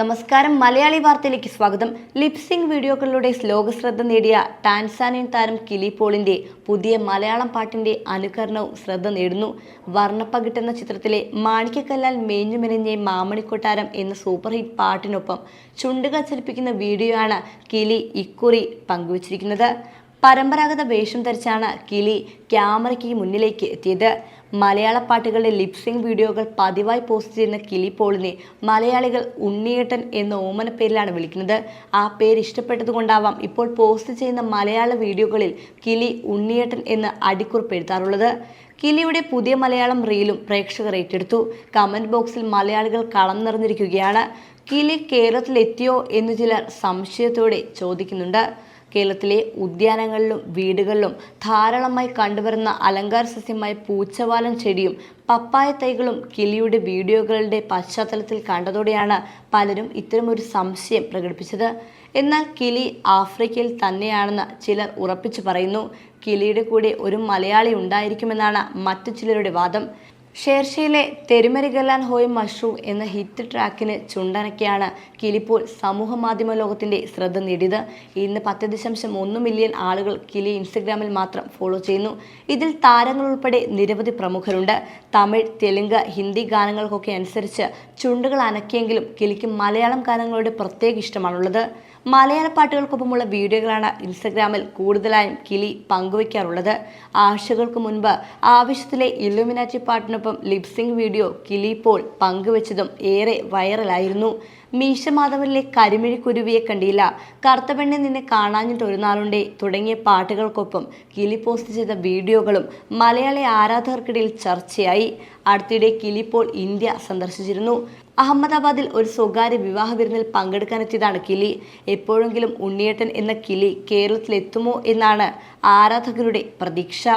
നമസ്കാരം. മലയാളി വാർത്തയിലേക്ക് സ്വാഗതം. ലിപ്സിംഗ് വീഡിയോകളിലൂടെ ലോകശ്രദ്ധ നേടിയ ടാൻസാനിയൻ താരം കിലി പോളിന്റെ പുതിയ മലയാളം പാട്ടിന്റെ അനുകരണവും ശ്രദ്ധ നേടുന്നു. വർണ്ണപ്പകിട്ട് എന്ന ചിത്രത്തിലെ മാണിക്യക്കല്ലാൽ മേഞ്ഞു മെനഞ്ഞ മാമണിക്കൊട്ടാരം എന്ന സൂപ്പർ ഹിറ്റ് പാട്ടിനൊപ്പം ചുണ്ടുകൾ ചലിപ്പിക്കുന്ന വീഡിയോ ആണ് കിലി ഇക്കുറി പങ്കുവച്ചിരിക്കുന്നത്. പരമ്പരാഗത വേഷം ധരിച്ചാണ് കിലി ക്യാമറയ്ക്ക് മുന്നിലേക്ക് എത്തിയത്. മലയാള പാട്ടുകളുടെ ലിപ്സിംഗ് വീഡിയോകൾ പതിവായി പോസ്റ്റ് ചെയ്യുന്ന കിലി പോളിനെ മലയാളികൾ ഉണ്ണിയേട്ടൻ എന്ന ഓമന പേരിലാണ് വിളിക്കുന്നത്. ആ പേര് ഇഷ്ടപ്പെട്ടതുകൊണ്ടാവാം ഇപ്പോൾ പോസ്റ്റ് ചെയ്യുന്ന മലയാള വീഡിയോകളിൽ കിലി ഉണ്ണിയേട്ടൻ എന്ന് അടിക്കുറിപ്പ് എഴുതാറുള്ളത്. കിലിയുടെ പുതിയ മലയാളം റീലും പ്രേക്ഷകർ ഏറ്റെടുത്തു. കമന്റ് ബോക്സിൽ മലയാളികൾ കളം നിറഞ്ഞിരിക്കുകയാണ്. കിലി കേരളത്തിലെത്തിയോ എന്ന് ചിലർ സംശയത്തോടെ ചോദിക്കുന്നുണ്ട്. കേരളത്തിലെ ഉദ്യാനങ്ങളിലും വീടുകളിലും ധാരാളമായി കണ്ടുവരുന്ന അലങ്കാര സസ്യമായ പൂച്ചവാലൻ ചെടിയും പപ്പായ തൈകളും കിലിയുടെ വീഡിയോകളുടെ പശ്ചാത്തലത്തിൽ കണ്ടതോടെയാണ് പലരും ഇത്തരമൊരു സംശയം പ്രകടിപ്പിച്ചത്. എന്നാൽ കിലി ആഫ്രിക്കയിൽ തന്നെയാണെന്ന് ചിലർ ഉറപ്പിച്ചു പറയുന്നു. കിലിയുടെ കൂടെ ഒരു മലയാളി ഉണ്ടായിരിക്കുമെന്നാണ് മറ്റു ചിലരുടെ വാദം. ഷേർഷയിലെ തെരുമരി ഗലാൻ ഹോയ് മഷ്റൂ എന്ന ഹിറ്റ് ട്രാക്കിന് ചുണ്ടനക്കെയാണ് കിലിപ്പോൾ സമൂഹ മാധ്യമ ലോകത്തിന്റെ ശ്രദ്ധ നേടിയത്. ഇന്ന് 10.1 മില്യൺ ആളുകൾ കിലി ഇൻസ്റ്റഗ്രാമിൽ മാത്രം ഫോളോ ചെയ്യുന്നു. ഇതിൽ താരങ്ങൾ ഉൾപ്പെടെ നിരവധി പ്രമുഖരുണ്ട്. തമിഴ്, തെലുങ്ക്, ഹിന്ദി ഗാനങ്ങൾക്കൊക്കെ അനുസരിച്ച് ചുണ്ടുകൾ അനക്കിയെങ്കിലും കിലിക്ക് മലയാളം ഗാനങ്ങളുടെ പ്രത്യേക ഇഷ്ടമാണുള്ളത്. മലയാള പാട്ടുകൾക്കൊപ്പമുള്ള വീഡിയോകളാണ് ഇൻസ്റ്റഗ്രാമിൽ കൂടുതലായും കിലി പങ്കുവയ്ക്കാറുള്ളത്. ആഴ്ചകൾക്ക് മുൻപ് ആവശ്യത്തിലെ ഇല്ലുമിനാറ്റി പാട്ടിനൊപ്പം ലിപ്സിംഗ് വീഡിയോ കിലി പോൾ പങ്കുവച്ചതും ഏറെ വൈറലായിരുന്നു. മീശ മാധവനിലെ കരിമിഴി കുരുവിയെ കണ്ടില്ല, കറുത്തപ്പെണ്ണെ നിന്നെ കാണാഞ്ഞിട്ട് ഒരു നാളുണ്ടേ തുടങ്ങിയ പാട്ടുകൾക്കൊപ്പം കിലി പോസ്റ്റ് ചെയ്ത വീഡിയോകളും മലയാളി ആരാധകർക്കിടയിൽ ചർച്ചയായി. അടുത്തിടെ കിലി പോൾ ഇന്ത്യ സന്ദർശിച്ചിരുന്നു. അഹമ്മദാബാദിൽ ഒരു സ്വകാര്യ വിവാഹ വിരുന്നിൽ പങ്കെടുക്കാനെത്തിയതാണ് കിലി. എപ്പോഴെങ്കിലും ഉണ്ണിയേട്ടൻ എന്ന കിലി കേരളത്തിലെത്തുമോ എന്നാണ് ആരാധകരുടെ പ്രതീക്ഷ.